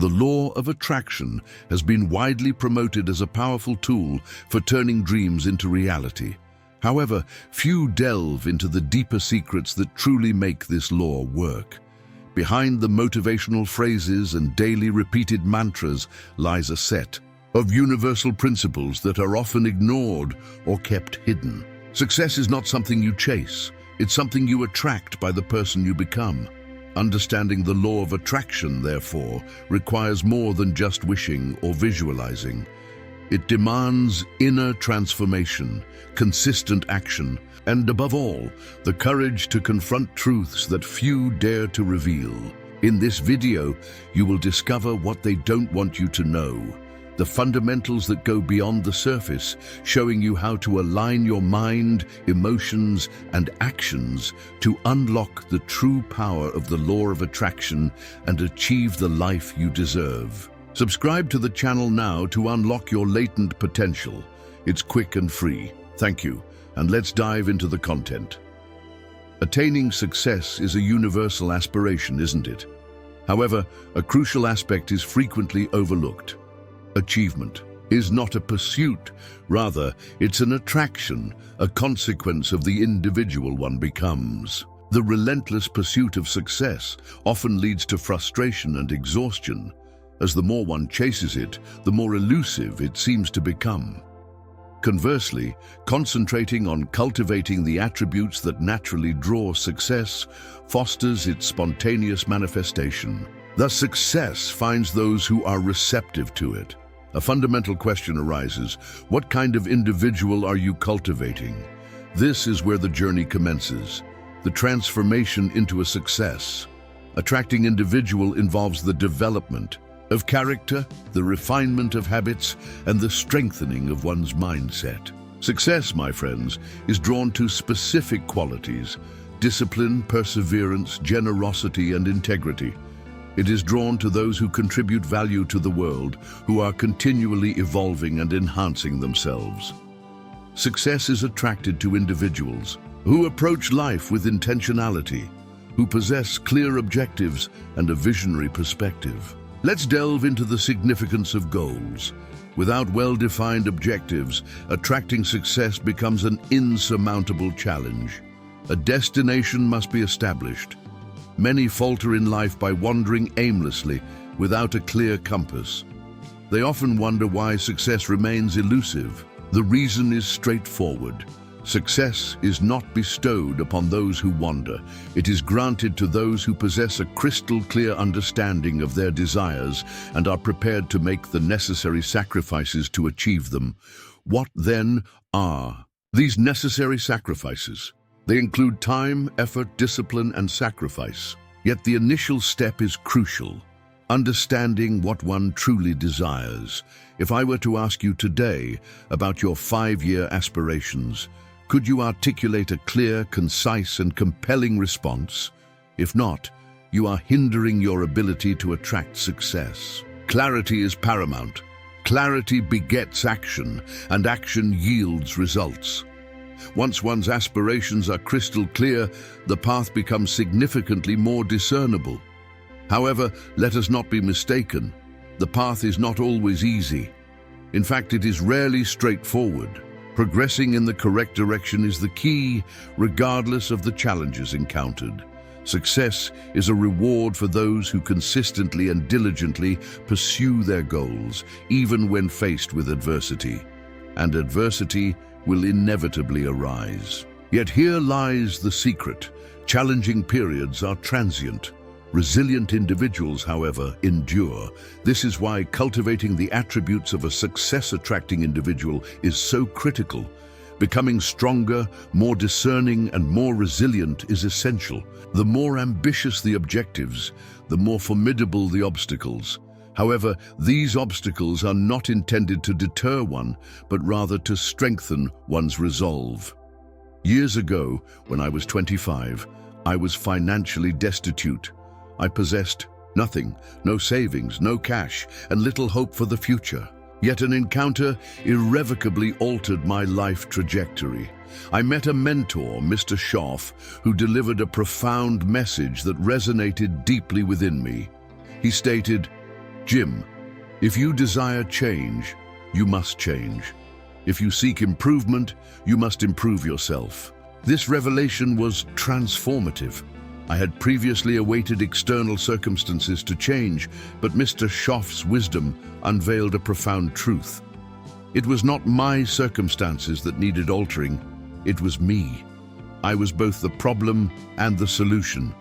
The law of attraction has been widely promoted as a powerful tool for turning dreams into reality. However, few delve into the deeper secrets that truly make this law work. Behind the motivational phrases and daily repeated mantras lies a set of universal principles that are often ignored or kept hidden. Success is not something you chase, it's something you attract by the person you become. Understanding the law of attraction, therefore, requires more than just wishing or visualizing. It demands inner transformation, consistent action, and above all, the courage to confront truths that few dare to reveal. In this video, you will discover what they don't want you to know, the fundamentals that go beyond the surface, showing you how to align your mind, emotions, and actions to unlock the true power of the law of attraction and achieve the life you deserve. Subscribe to the channel now to unlock your latent potential. It's quick and free. Thank you, and let's dive into the content. Attaining success is a universal aspiration, isn't it? However, a crucial aspect is frequently overlooked. Achievement is not a pursuit, rather, it's an attraction, a consequence of the individual one becomes. The relentless pursuit of success often leads to frustration and exhaustion, as the more one chases it, the more elusive it seems to become. Conversely, concentrating on cultivating the attributes that naturally draw success fosters its spontaneous manifestation. Thus, success finds those who are receptive to it. A fundamental question arises: what kind of individual are you cultivating? This is where the journey commences, the transformation into a success. Attracting individual involves the development of character, the refinement of habits, and the strengthening of one's mindset. Success, my friends, is drawn to specific qualities: discipline, perseverance, generosity, and integrity. It is drawn to those who contribute value to the world, who are continually evolving and enhancing themselves. Success is attracted to individuals who approach life with intentionality, who possess clear objectives and a visionary perspective. Let's delve into the significance of goals. Without well-defined objectives, attracting success becomes an insurmountable challenge. A destination must be established. Many falter in life by wandering aimlessly without a clear compass. They often wonder why success remains elusive. The reason is straightforward. Success is not bestowed upon those who wander. It is granted to those who possess a crystal-clear understanding of their desires and are prepared to make the necessary sacrifices to achieve them. What then are these necessary sacrifices? They include time, effort, discipline, and sacrifice. Yet the initial step is crucial: understanding what one truly desires. If I were to ask you today about your 5-year aspirations, could you articulate a clear, concise, and compelling response? If not, you are hindering your ability to attract success. Clarity is paramount. Clarity begets action, and action yields results. Once one's aspirations are crystal clear, the path becomes significantly more discernible. However, let us not be mistaken. The path is not always easy. In fact, it is rarely straightforward. Progressing in the correct direction is the key, regardless of the challenges encountered. Success is a reward for those who consistently and diligently pursue their goals, even when faced with adversity. And adversity will inevitably arise. Yet here lies the secret. Challenging periods are transient. Resilient individuals, however, endure. This is why cultivating the attributes of a success-attracting individual is so critical. Becoming stronger, more discerning, and more resilient is essential. The more ambitious the objectives, the more formidable the obstacles. However, these obstacles are not intended to deter one, but rather to strengthen one's resolve. Years ago, when I was 25, I was financially destitute. I possessed nothing, no savings, no cash, and little hope for the future. Yet an encounter irrevocably altered my life trajectory. I met a mentor, Mr. Schoff, who delivered a profound message that resonated deeply within me. He stated, Jim, if you desire change, you must change. If you seek improvement, you must improve yourself. This revelation was transformative. I had previously awaited external circumstances to change, but Mr. Schoff's wisdom unveiled a profound truth. It was not my circumstances that needed altering, it was me. I was both the problem and the solution.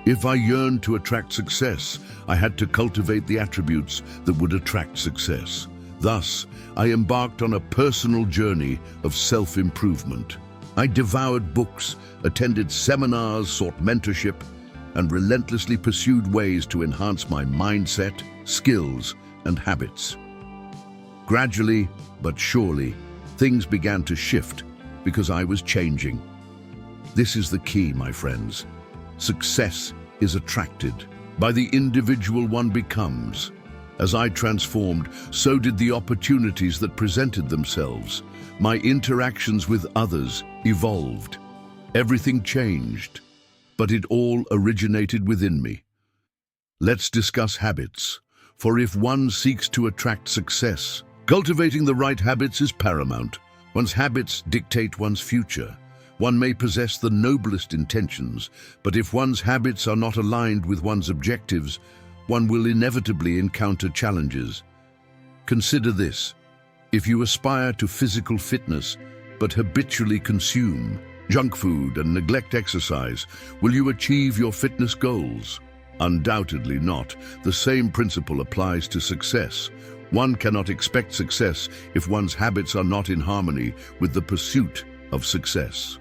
If I yearned to attract success, I had to cultivate the attributes that would attract success. Thus, I embarked on a personal journey of self-improvement. I devoured books, attended seminars, sought mentorship, and relentlessly pursued ways to enhance my mindset, skills, and habits. Gradually, but surely, things began to shift because I was changing. This is the key, my friends. Success is attracted by the individual one becomes. As I transformed, so did the opportunities that presented themselves. My interactions with others evolved. Everything changed, but it all originated within me. Let's discuss habits, for if one seeks to attract success, cultivating the right habits is paramount. One's habits dictate one's future. One may possess the noblest intentions, but if one's habits are not aligned with one's objectives, one will inevitably encounter challenges. Consider this. If you aspire to physical fitness, but habitually consume junk food and neglect exercise, will you achieve your fitness goals? Undoubtedly not. The same principle applies to success. One cannot expect success if one's habits are not in harmony with the pursuit of success.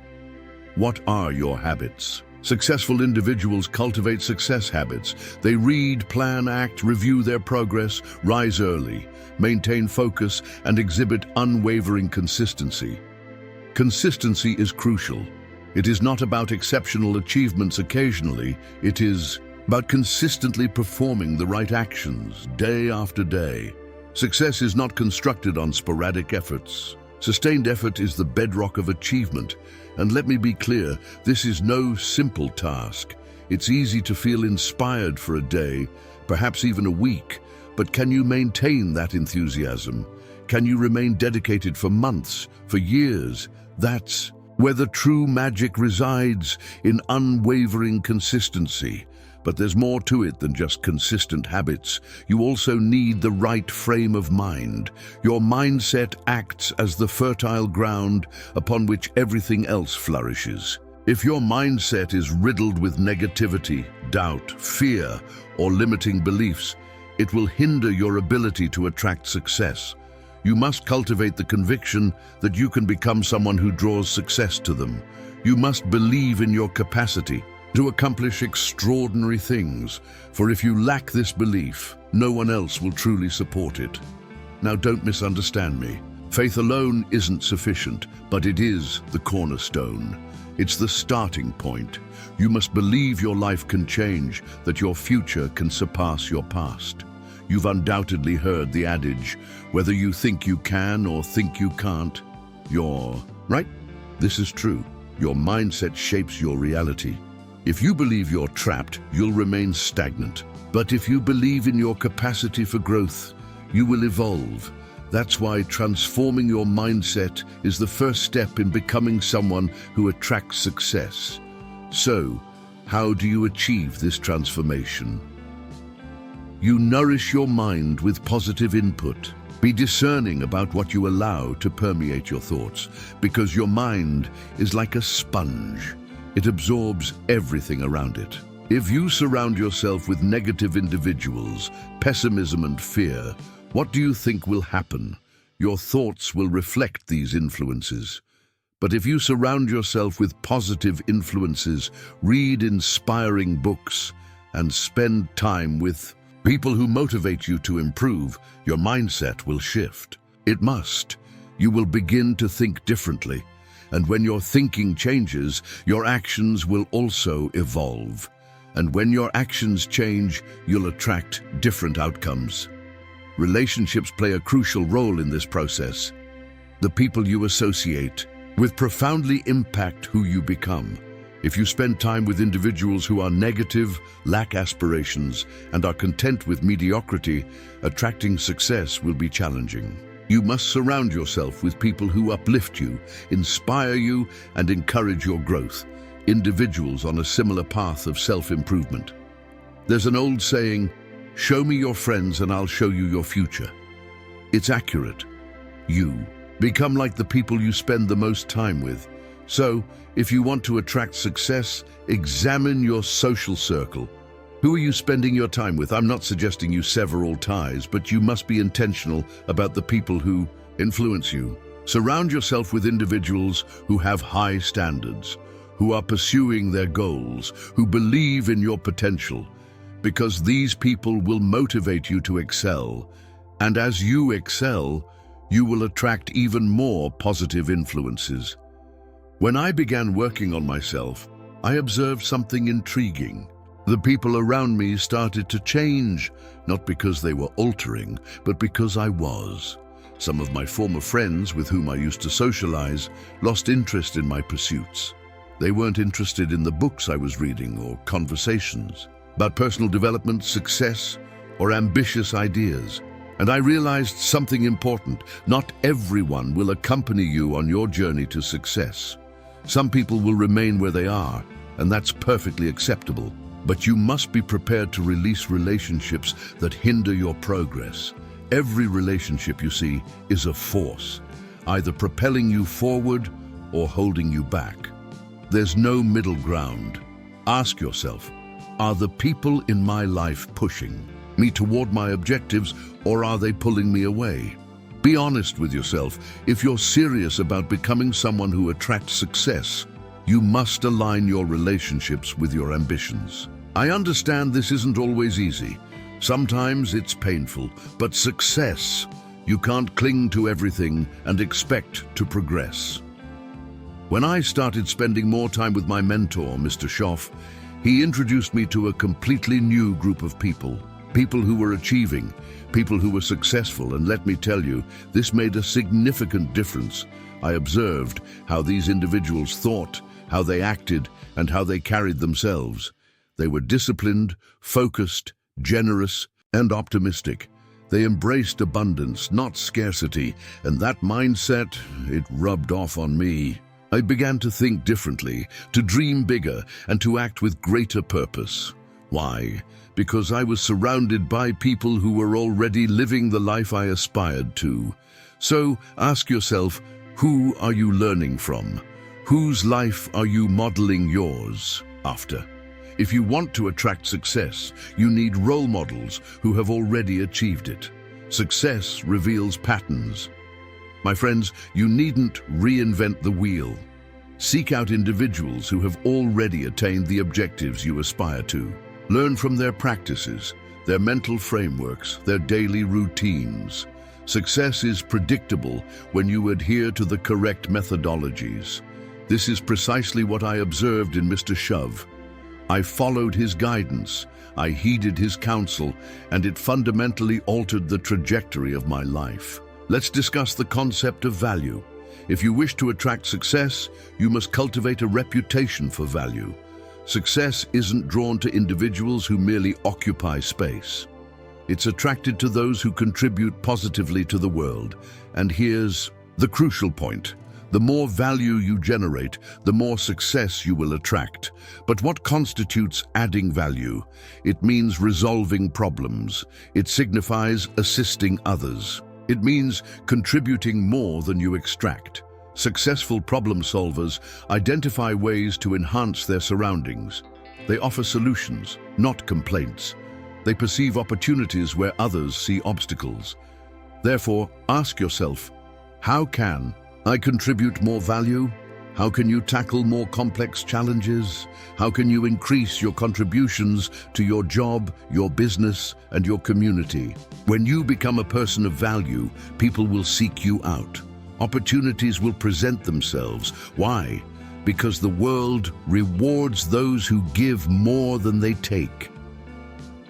What are your habits? Successful individuals cultivate success habits. They read, plan, act, review their progress, rise early, maintain focus, and exhibit unwavering consistency. Consistency is crucial. It is not about exceptional achievements occasionally. It is about consistently performing the right actions day after day. Success is not constructed on sporadic efforts. Sustained effort is the bedrock of achievement. And let me be clear, this is no simple task. It's easy to feel inspired for a day, perhaps even a week, but can you maintain that enthusiasm? Can you remain dedicated for months, for years? That's where the true magic resides, in unwavering consistency. But there's more to it than just consistent habits. You also need the right frame of mind. Your mindset acts as the fertile ground upon which everything else flourishes. If your mindset is riddled with negativity, doubt, fear, or limiting beliefs, it will hinder your ability to attract success. You must cultivate the conviction that you can become someone who draws success to them. You must believe in your capacity to accomplish extraordinary things, for if you lack this belief, no one else will truly support it. Now, don't misunderstand me. Faith alone isn't sufficient, but it is the cornerstone. It's the starting point. You must believe your life can change, that your future can surpass your past. You've undoubtedly heard the adage, whether you think you can or think you can't, you're right. This is true. Your mindset shapes your reality. If you believe you're trapped, you'll remain stagnant. But if you believe in your capacity for growth, you will evolve. That's why transforming your mindset is the first step in becoming someone who attracts success. So, how do you achieve this transformation? You nourish your mind with positive input. Be discerning about what you allow to permeate your thoughts, because your mind is like a sponge. It absorbs everything around it. If you surround yourself with negative individuals, pessimism and fear, what do you think will happen? Your thoughts will reflect these influences. But if you surround yourself with positive influences, read inspiring books, and spend time with people who motivate you to improve, your mindset will shift. It must. You will begin to think differently. And when your thinking changes, your actions will also evolve. And when your actions change, you'll attract different outcomes. Relationships play a crucial role in this process. The people you associate with profoundly impact who you become. If you spend time with individuals who are negative, lack aspirations, and are content with mediocrity, attracting success will be challenging. You must surround yourself with people who uplift you, inspire you, and encourage your growth, individuals on a similar path of self-improvement. There's an old saying, "Show me your friends and I'll show you your future." It's accurate. You become like the people you spend the most time with. So, if you want to attract success, examine your social circle. Who are you spending your time with? I'm not suggesting you sever all ties, but you must be intentional about the people who influence you. Surround yourself with individuals who have high standards, who are pursuing their goals, who believe in your potential, because these people will motivate you to excel. And as you excel, you will attract even more positive influences. When I began working on myself, I observed something intriguing. The people around me started to change, not because they were altering, but because I was. Some of my former friends with whom I used to socialize lost interest in my pursuits. They weren't interested in the books I was reading or conversations about personal development, success, or ambitious ideas. And I realized something important. Not everyone will accompany you on your journey to success. Some people will remain where they are, and that's perfectly acceptable. But you must be prepared to release relationships that hinder your progress. Every relationship you see is a force, either propelling you forward or holding you back. There's no middle ground. Ask yourself, are the people in my life pushing me toward my objectives, or are they pulling me away? Be honest with yourself. If you're serious about becoming someone who attracts success, you must align your relationships with your ambitions. I understand this isn't always easy. Sometimes it's painful, but success, you can't cling to everything and expect to progress. When I started spending more time with my mentor, Mr. Schoff, he introduced me to a completely new group of people. People who were achieving, people who were successful, and let me tell you, this made a significant difference. I observed how these individuals thought, how they acted, and how they carried themselves. They were disciplined, focused, generous, and optimistic. They embraced abundance, not scarcity, and that mindset, it rubbed off on me. I began to think differently, to dream bigger, and to act with greater purpose. Why? Because I was surrounded by people who were already living the life I aspired to. So ask yourself, who are you learning from? Whose life are you modeling yours after? If you want to attract success, you need role models who have already achieved it. Success reveals patterns. My friends, you needn't reinvent the wheel. Seek out individuals who have already attained the objectives you aspire to. Learn from their practices, their mental frameworks, their daily routines. Success is predictable when you adhere to the correct methodologies. This is precisely what I observed in Mr. Shove. I followed his guidance, I heeded his counsel, and it fundamentally altered the trajectory of my life. Let's discuss the concept of value. If you wish to attract success, you must cultivate a reputation for value. Success isn't drawn to individuals who merely occupy space. It's attracted to those who contribute positively to the world. And here's the crucial point. The more value you generate, the more success you will attract. But what constitutes adding value? It means resolving problems. It signifies assisting others. It means contributing more than you extract. Successful problem solvers identify ways to enhance their surroundings. They offer solutions, not complaints. They perceive opportunities where others see obstacles. Therefore, ask yourself, how can I contribute more value? How can you tackle more complex challenges? How can you increase your contributions to your job, your business, and your community? When you become a person of value, people will seek you out. Opportunities will present themselves. Why? Because the world rewards those who give more than they take.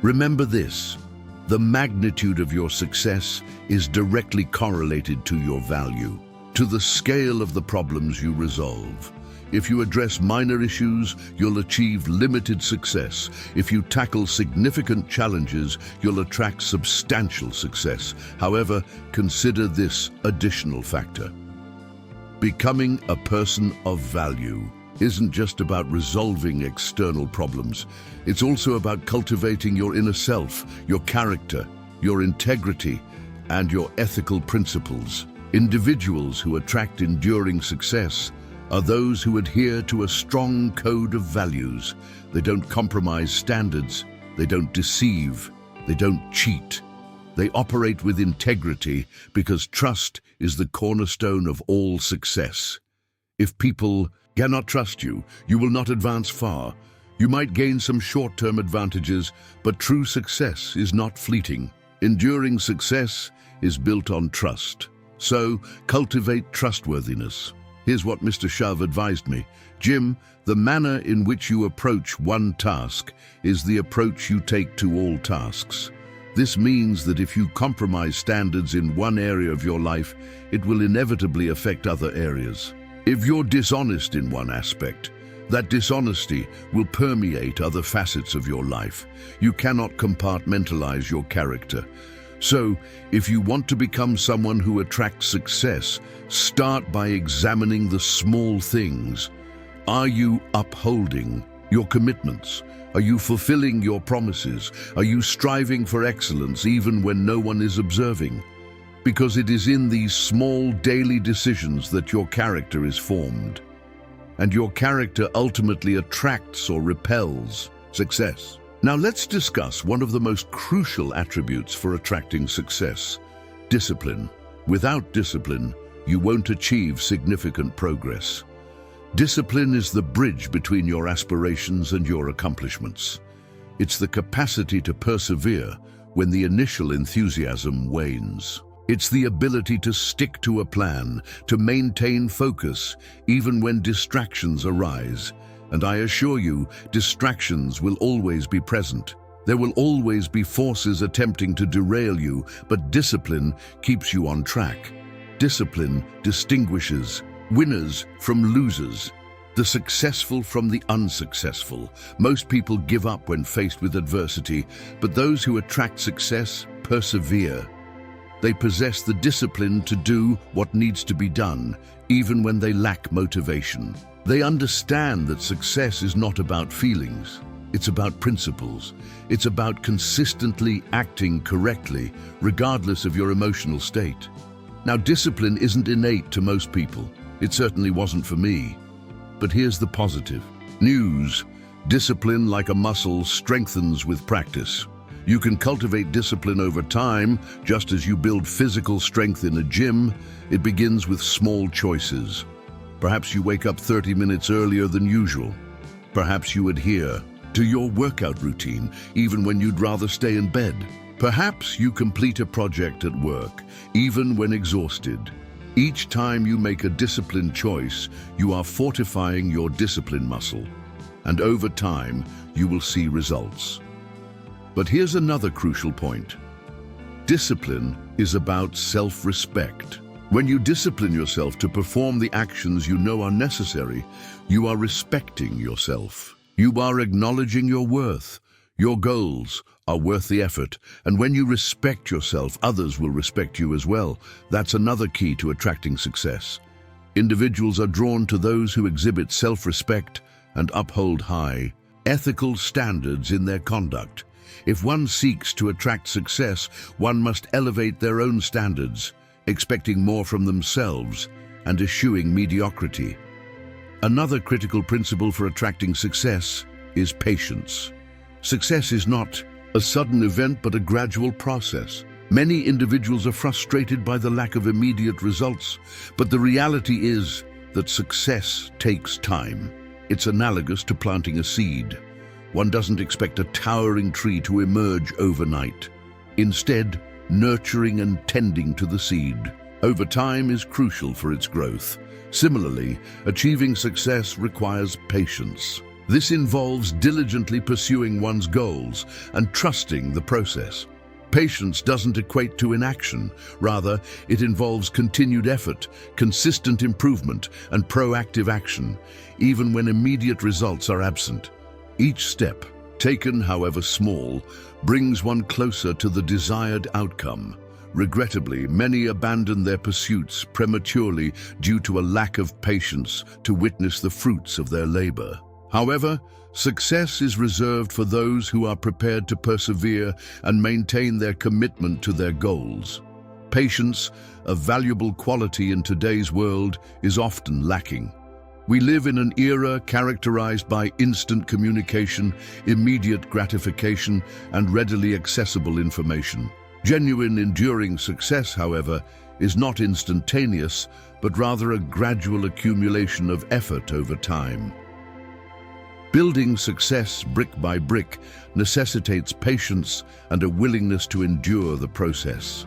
Remember this, the magnitude of your success is directly correlated to your value, to the scale of the problems you resolve. If you address minor issues, you'll achieve limited success. If you tackle significant challenges, you'll attract substantial success. However, consider this additional factor. Becoming a person of value isn't just about resolving external problems. It's also about cultivating your inner self, your character, your integrity, and your ethical principles. Individuals who attract enduring success are those who adhere to a strong code of values. They don't compromise standards, they don't deceive, they don't cheat. They operate with integrity because trust is the cornerstone of all success. If people cannot trust you, you will not advance far. You might gain some short-term advantages, but true success is not fleeting. Enduring success is built on trust. So, cultivate trustworthiness. Here's what Mr. Shove advised me. Jim, the manner in which you approach one task is the approach you take to all tasks. This means that if you compromise standards in one area of your life, it will inevitably affect other areas. If you're dishonest in one aspect, that dishonesty will permeate other facets of your life. You cannot compartmentalize your character. So, if you want to become someone who attracts success, start by examining the small things. Are you upholding your commitments? Are you fulfilling your promises? Are you striving for excellence even when no one is observing? Because it is in these small daily decisions that your character is formed. And your character ultimately attracts or repels success. Now let's discuss one of the most crucial attributes for attracting success: discipline. Without discipline, you won't achieve significant progress. Discipline is the bridge between your aspirations and your accomplishments. It's the capacity to persevere when the initial enthusiasm wanes. It's the ability to stick to a plan, to maintain focus, even when distractions arise. And I assure you, distractions will always be present. There will always be forces attempting to derail you, but discipline keeps you on track. Discipline distinguishes winners from losers, the successful from the unsuccessful. Most people give up when faced with adversity, but those who attract success persevere. They possess the discipline to do what needs to be done, even when they lack motivation. They understand that success is not about feelings. It's about principles. It's about consistently acting correctly, regardless of your emotional state. Now, discipline isn't innate to most people. It certainly wasn't for me. But here's the positive news. Discipline, like a muscle, strengthens with practice. You can cultivate discipline over time, just as you build physical strength in a gym. It begins with small choices. Perhaps you wake up 30 minutes earlier than usual. Perhaps you adhere to your workout routine, even when you'd rather stay in bed. Perhaps you complete a project at work, even when exhausted. Each time you make a disciplined choice, you are fortifying your discipline muscle. And over time, you will see results. But here's another crucial point. Discipline is about self-respect. When you discipline yourself to perform the actions you know are necessary, you are respecting yourself. You are acknowledging your worth. Your goals are worth the effort, and when you respect yourself, others will respect you as well. That's another key to attracting success. Individuals are drawn to those who exhibit self-respect and uphold high, ethical standards in their conduct. If one seeks to attract success, one must elevate their own standards, expecting more from themselves and eschewing mediocrity. Another critical principle for attracting success is patience. Success is not a sudden event, but a gradual process. Many individuals are frustrated by the lack of immediate results, but the reality is that success takes time. It's analogous to planting a seed. One doesn't expect a towering tree to emerge overnight. Instead, nurturing and tending to the seed over time is crucial for its growth. Similarly, achieving success requires patience. This involves diligently pursuing one's goals and trusting the process. Patience doesn't equate to inaction. Rather, it involves continued effort, consistent improvement, and proactive action, even when immediate results are absent. Each step, taken however small, brings one closer to the desired outcome. Regrettably, many abandon their pursuits prematurely due to a lack of patience to witness the fruits of their labor. However, success is reserved for those who are prepared to persevere and maintain their commitment to their goals. Patience, a valuable quality in today's world, is often lacking. We live in an era characterized by instant communication, immediate gratification, and readily accessible information. Genuine, enduring success, however, is not instantaneous, but rather a gradual accumulation of effort over time. Building success brick by brick necessitates patience and a willingness to endure the process.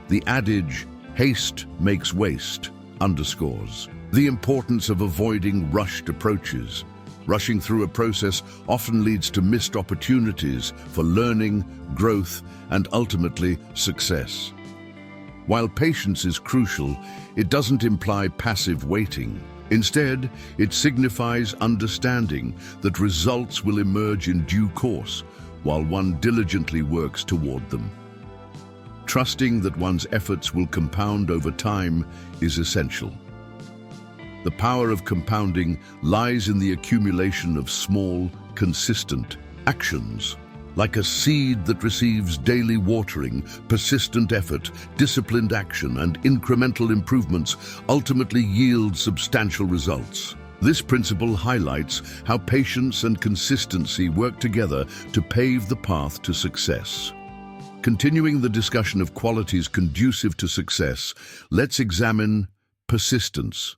The adage, "Haste makes waste," underscores the importance of avoiding rushed approaches. Rushing through a process often leads to missed opportunities for learning, growth, and ultimately success. While patience is crucial, it doesn't imply passive waiting. Instead, it signifies understanding that results will emerge in due course while one diligently works toward them. Trusting that one's efforts will compound over time is essential. The power of compounding lies in the accumulation of small, consistent actions. Like a seed that receives daily watering, persistent effort, disciplined action, and incremental improvements ultimately yield substantial results. This principle highlights how patience and consistency work together to pave the path to success. Continuing the discussion of qualities conducive to success, let's examine persistence.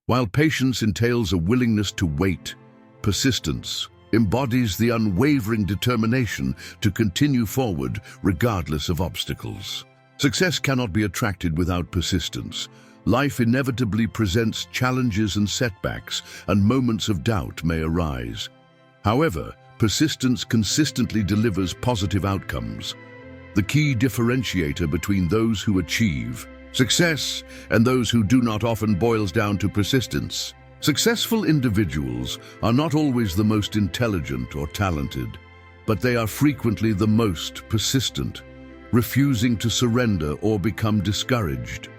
While patience entails a willingness to wait, persistence embodies the unwavering determination to continue forward regardless of obstacles. Success cannot be attracted without persistence. Life inevitably presents challenges and setbacks, and moments of doubt may arise. However, persistence consistently delivers positive outcomes. The key differentiator between those who achieve success and those who do not often boils down to persistence. Successful individuals are not always the most intelligent or talented, but they are frequently the most persistent, refusing to surrender or become discouraged.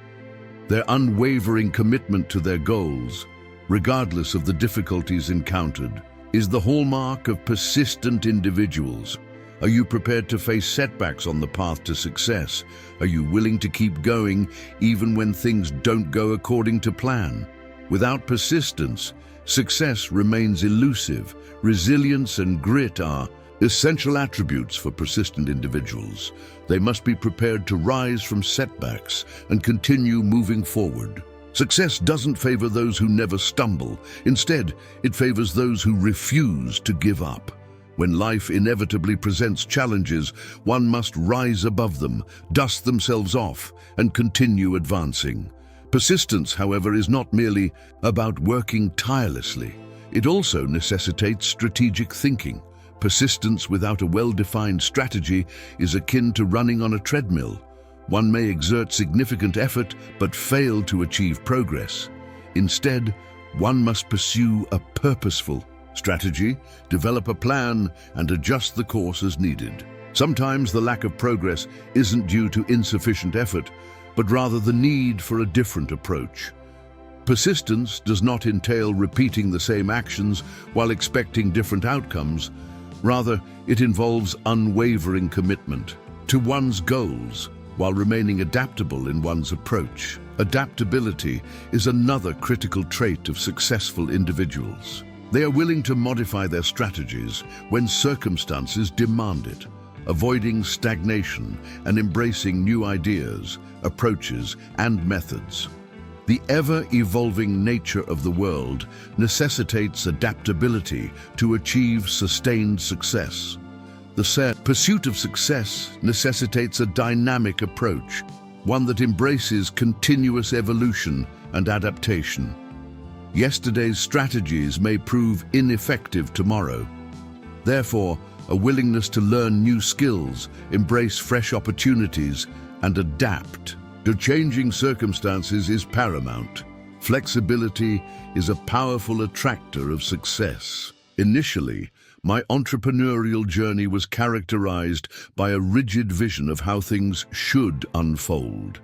Their unwavering commitment to their goals, regardless of the difficulties encountered, is the hallmark of persistent individuals. Are you prepared to face setbacks on the path to success? Are you willing to keep going even when things don't go according to plan? Without persistence, success remains elusive. Resilience and grit are essential attributes for persistent individuals. They must be prepared to rise from setbacks and continue moving forward. Success doesn't favor those who never stumble. Instead, it favors those who refuse to give up. When life inevitably presents challenges, one must rise above them, dust themselves off, and continue advancing. Persistence, however, is not merely about working tirelessly. It also necessitates strategic thinking. Persistence without a well-defined strategy is akin to running on a treadmill. One may exert significant effort but fail to achieve progress. Instead, one must pursue a purposeful strategy, develop a plan, and adjust the course as needed. Sometimes the lack of progress isn't due to insufficient effort, but rather the need for a different approach. Persistence does not entail repeating the same actions while expecting different outcomes. Rather, it involves unwavering commitment to one's goals while remaining adaptable in one's approach. Adaptability is another critical trait of successful individuals. They are willing to modify their strategies when circumstances demand it, avoiding stagnation and embracing new ideas, approaches, and methods. The ever-evolving nature of the world necessitates adaptability to achieve sustained success. The pursuit of success necessitates a dynamic approach, one that embraces continuous evolution and adaptation. Yesterday's strategies may prove ineffective tomorrow. Therefore, a willingness to learn new skills, embrace fresh opportunities, and adapt to changing circumstances is paramount. Flexibility is a powerful attractor of success. Initially, my entrepreneurial journey was characterized by a rigid vision of how things should unfold.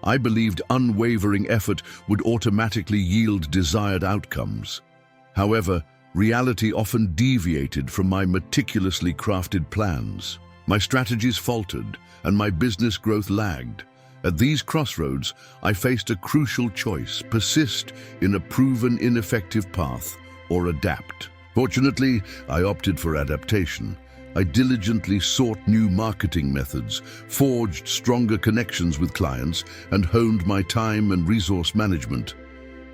I believed unwavering effort would automatically yield desired outcomes. However, reality often deviated from my meticulously crafted plans. My strategies faltered, and my business growth lagged. At these crossroads, I faced a crucial choice: persist in a proven ineffective path or adapt. Fortunately, I opted for adaptation. I diligently sought new marketing methods, forged stronger connections with clients, and honed my time and resource management.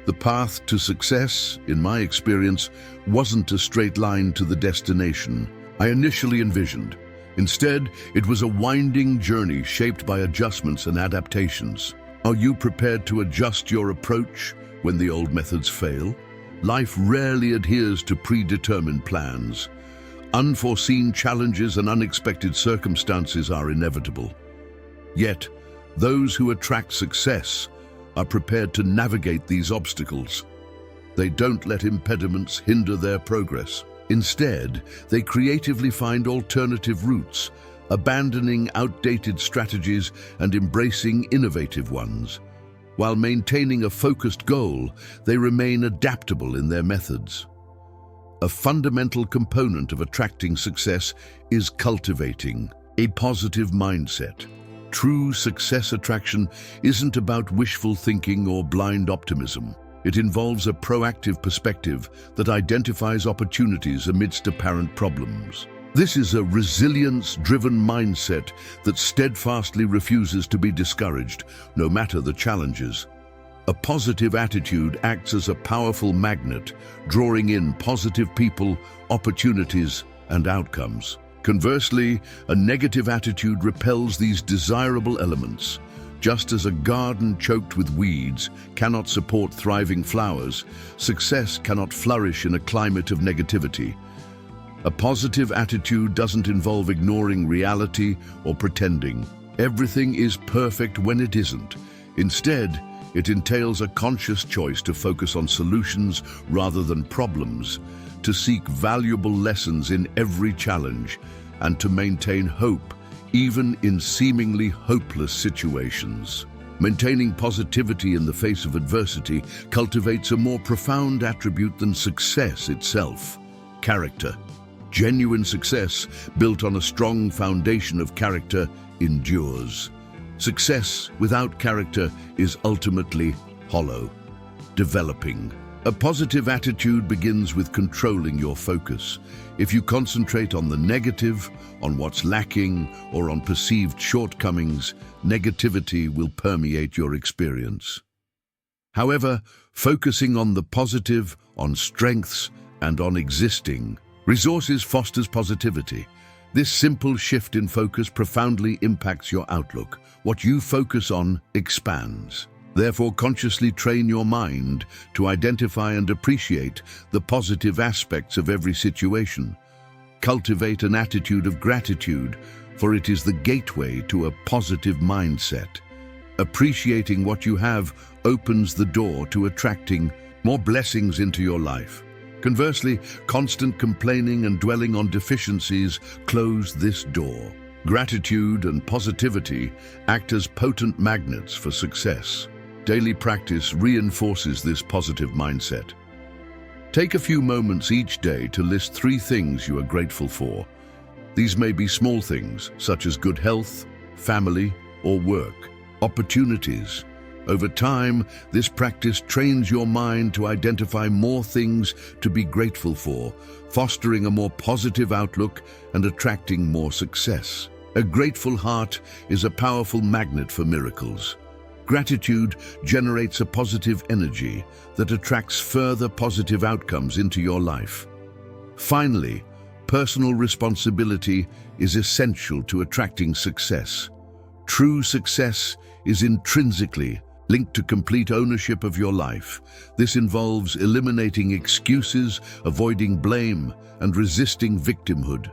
The path to success, in my experience, wasn't a straight line to the destination I initially envisioned. Instead, it was a winding journey shaped by adjustments and adaptations. Are you prepared to adjust your approach when the old methods fail? Life rarely adheres to predetermined plans. Unforeseen challenges and unexpected circumstances are inevitable. Yet, those who attract success are prepared to navigate these obstacles. They don't let impediments hinder their progress. Instead, they creatively find alternative routes, abandoning outdated strategies and embracing innovative ones. While maintaining a focused goal, they remain adaptable in their methods. A fundamental component of attracting success is cultivating a positive mindset. True success attraction isn't about wishful thinking or blind optimism. It involves a proactive perspective that identifies opportunities amidst apparent problems. This is a resilience-driven mindset that steadfastly refuses to be discouraged, no matter the challenges. A positive attitude acts as a powerful magnet, drawing in positive people, opportunities, and outcomes. Conversely, a negative attitude repels these desirable elements. Just as a garden choked with weeds cannot support thriving flowers, success cannot flourish in a climate of negativity. A positive attitude doesn't involve ignoring reality or pretending everything is perfect when it isn't. Instead, it entails a conscious choice to focus on solutions rather than problems, to seek valuable lessons in every challenge, and to maintain hope even in seemingly hopeless situations. Maintaining positivity in the face of adversity cultivates a more profound attribute than success itself: character. Genuine success, built on a strong foundation of character, endures. Success without character is ultimately hollow. Developing a positive attitude begins with controlling your focus. If you concentrate on the negative, on what's lacking, or on perceived shortcomings, negativity will permeate your experience. However, focusing on the positive, on strengths, and on existing resources fosters positivity. This simple shift in focus profoundly impacts your outlook. What you focus on expands. Therefore, consciously train your mind to identify and appreciate the positive aspects of every situation. Cultivate an attitude of gratitude, for it is the gateway to a positive mindset. Appreciating what you have opens the door to attracting more blessings into your life. Conversely, constant complaining and dwelling on deficiencies close this door. Gratitude and positivity act as potent magnets for success. Daily practice reinforces this positive mindset. Take a few moments each day to list 3 things you are grateful for. These may be small things, such as good health, family, or work. Opportunities. Over time, this practice trains your mind to identify more things to be grateful for, fostering a more positive outlook and attracting more success. A grateful heart is a powerful magnet for miracles. Gratitude generates a positive energy that attracts further positive outcomes into your life. Finally, personal responsibility is essential to attracting success. True success is intrinsically linked to complete ownership of your life. This involves eliminating excuses, avoiding blame, and resisting victimhood.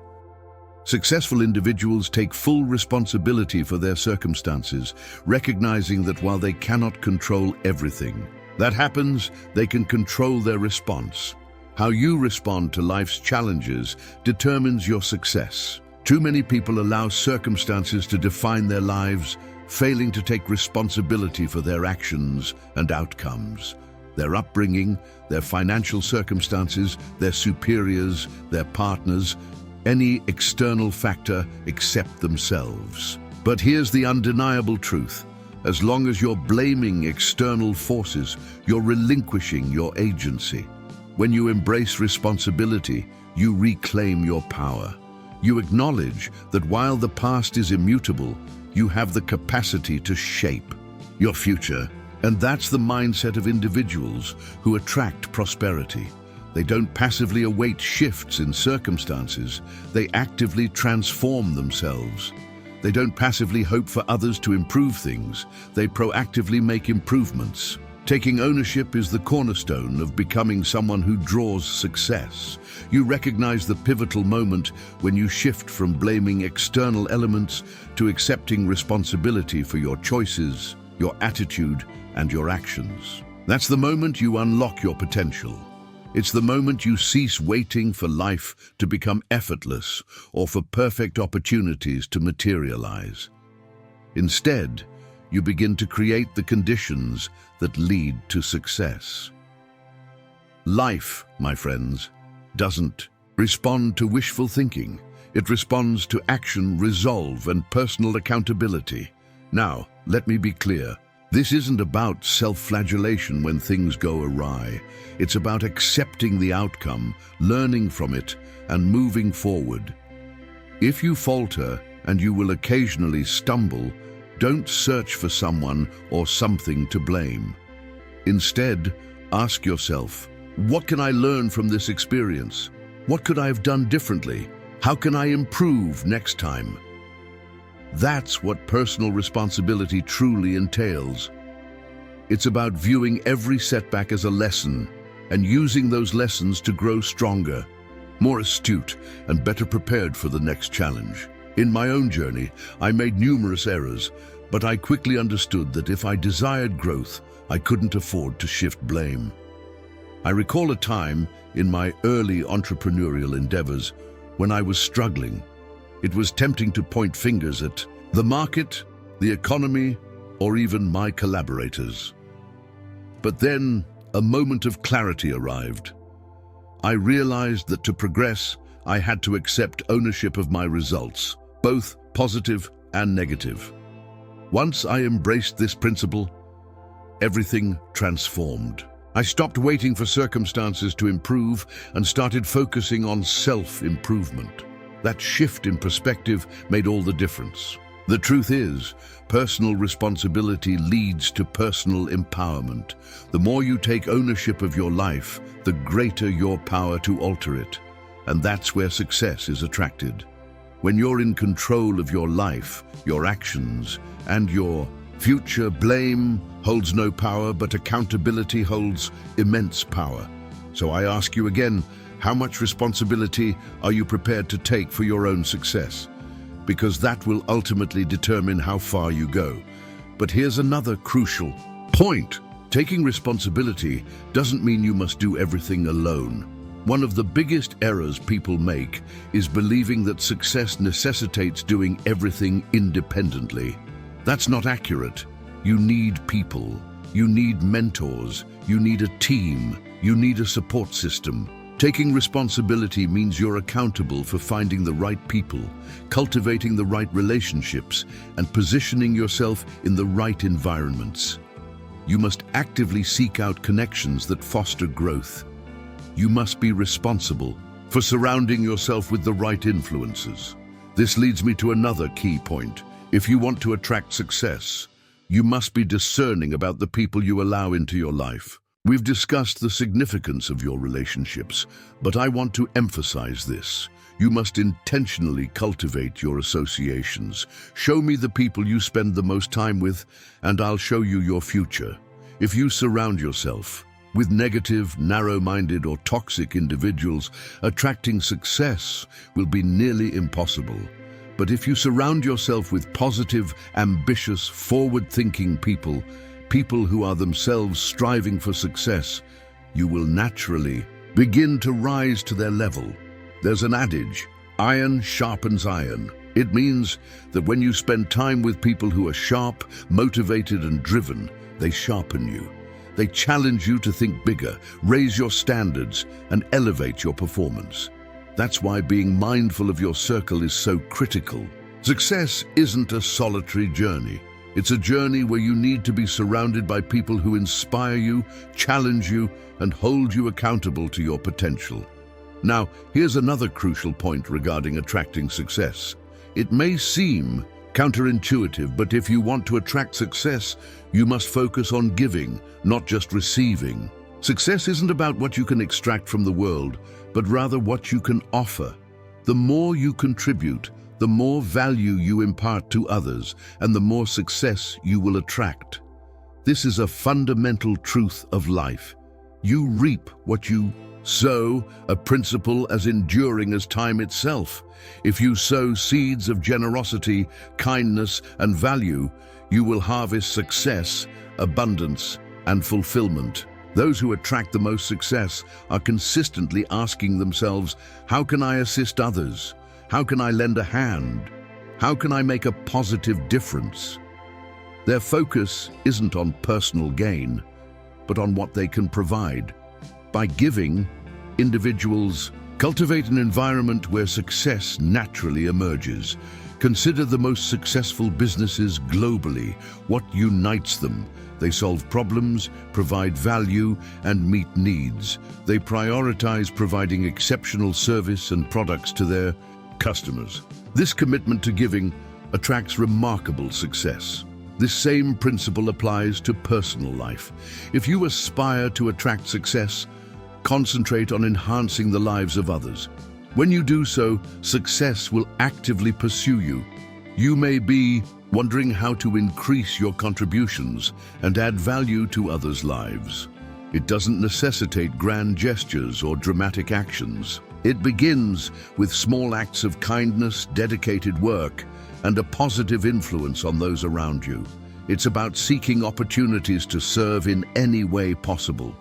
Successful individuals take full responsibility for their circumstances, recognizing that while they cannot control everything that happens, they can control their response. How you respond to life's challenges determines your success. Too many people allow circumstances to define their lives, failing to take responsibility for their actions and outcomes. Their upbringing, their financial circumstances, their superiors, their partners, any external factor except themselves. But here's the undeniable truth. As long as you're blaming external forces, you're relinquishing your agency. When you embrace responsibility, you reclaim your power. You acknowledge that while the past is immutable, you have the capacity to shape your future. And that's the mindset of individuals who attract prosperity. They don't passively await shifts in circumstances, they actively transform themselves. They don't passively hope for others to improve things, they proactively make improvements. Taking ownership is the cornerstone of becoming someone who draws success. You recognize the pivotal moment when you shift from blaming external elements to accepting responsibility for your choices, your attitude, and your actions. That's the moment you unlock your potential. It's the moment you cease waiting for life to become effortless or for perfect opportunities to materialize. Instead, you begin to create the conditions that lead to success. Life, my friends, doesn't respond to wishful thinking. It responds to action, resolve, and personal accountability. Now, let me be clear. This isn't about self-flagellation when things go awry. It's about accepting the outcome, learning from it, and moving forward. If you falter, and you will occasionally stumble, don't search for someone or something to blame. Instead, ask yourself, what can I learn from this experience? What could I have done differently? How can I improve next time? That's what personal responsibility truly entails. It's about viewing every setback as a lesson and using those lessons to grow stronger, more astute, and better prepared for the next challenge. In my own journey, I made numerous errors, but I quickly understood that if I desired growth, I couldn't afford to shift blame. I recall a time in my early entrepreneurial endeavors when I was struggling. It was tempting to point fingers at the market, the economy, or even my collaborators. But then a moment of clarity arrived. I realized that to progress, I had to accept ownership of my results, both positive and negative. Once I embraced this principle, everything transformed. I stopped waiting for circumstances to improve and started focusing on self-improvement. That shift in perspective made all the difference. The truth is, personal responsibility leads to personal empowerment. The more you take ownership of your life, the greater your power to alter it. And that's where success is attracted. When you're in control of your life, your actions, and your future, blame holds no power, but accountability holds immense power. So I ask you again, how much responsibility are you prepared to take for your own success? Because that will ultimately determine how far you go. But here's another crucial point. Taking responsibility doesn't mean you must do everything alone. One of the biggest errors people make is believing that success necessitates doing everything independently. That's not accurate. You need people. You need mentors. You need a team. You need a support system. Taking responsibility means you're accountable for finding the right people, cultivating the right relationships, and positioning yourself in the right environments. You must actively seek out connections that foster growth. You must be responsible for surrounding yourself with the right influences. This leads me to another key point. If you want to attract success, you must be discerning about the people you allow into your life. We've discussed the significance of your relationships, but I want to emphasize this. You must intentionally cultivate your associations. Show me the people you spend the most time with, and I'll show you your future. If you surround yourself With negative, narrow-minded or toxic individuals, attracting success will be nearly impossible. But if you surround yourself with positive, ambitious, forward-thinking people, people who are themselves striving for success, you will naturally begin to rise to their level. There's an adage, iron sharpens iron. It means that when you spend time with people who are sharp, motivated and driven, they sharpen you. They challenge you to think bigger, raise your standards, and elevate your performance. That's why being mindful of your circle is so critical. Success isn't a solitary journey. It's a journey where you need to be surrounded by people who inspire you, challenge you, and hold you accountable to your potential. Now, here's another crucial point regarding attracting success. It may seem counterintuitive, but if you want to attract success, you must focus on giving, not just receiving. Success isn't about what you can extract from the world, but rather what you can offer. The more you contribute, the more value you impart to others, and the more success you will attract. This is a fundamental truth of life. You reap what you sow, a principle as enduring as time itself. If you sow seeds of generosity, kindness, and value, you will harvest success, abundance, and fulfillment. Those who attract the most success are consistently asking themselves, how can I assist others? How can I lend a hand? How can I make a positive difference? Their focus isn't on personal gain, but on what they can provide. By giving, individuals cultivate an environment where success naturally emerges. Consider the most successful businesses globally. What unites them? They solve problems, provide value, and meet needs. They prioritize providing exceptional service and products to their customers. This commitment to giving attracts remarkable success. This same principle applies to personal life. If you aspire to attract success, concentrate on enhancing the lives of others. When you do so, success will actively pursue you. You may be wondering how to increase your contributions and add value to others' lives. It doesn't necessitate grand gestures or dramatic actions. It begins with small acts of kindness, dedicated work, and a positive influence on those around you. It's about seeking opportunities to serve in any way possible.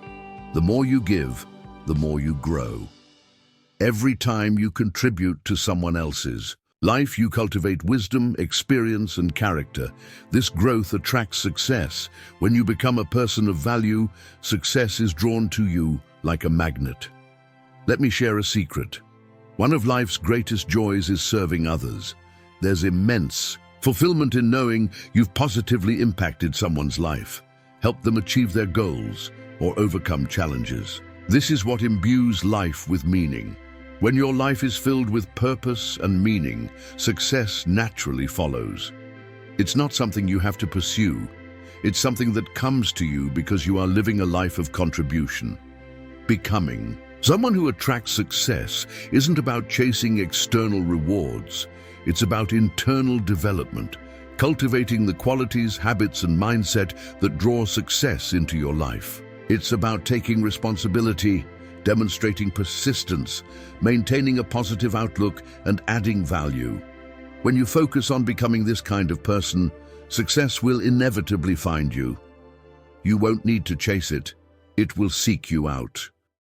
The more you give, the more you grow. Every time you contribute to someone else's life, you cultivate wisdom, experience, and character. This growth attracts success. When you become a person of value, success is drawn to you like a magnet. Let me share a secret. One of life's greatest joys is serving others. There's immense fulfillment in knowing you've positively impacted someone's life, helped them achieve their goals, or overcome challenges. This is what imbues life with meaning. When your life is filled with purpose and meaning, success naturally follows. It's not something you have to pursue. It's something that comes to you because you are living a life of contribution. Becoming someone who attracts success isn't about chasing external rewards. It's about internal development, cultivating the qualities, habits, and mindset that draw success into your life. It's about taking responsibility, demonstrating persistence, maintaining a positive outlook, and adding value. When you focus on becoming this kind of person, success will inevitably find you. You won't need to chase it. It will seek you out.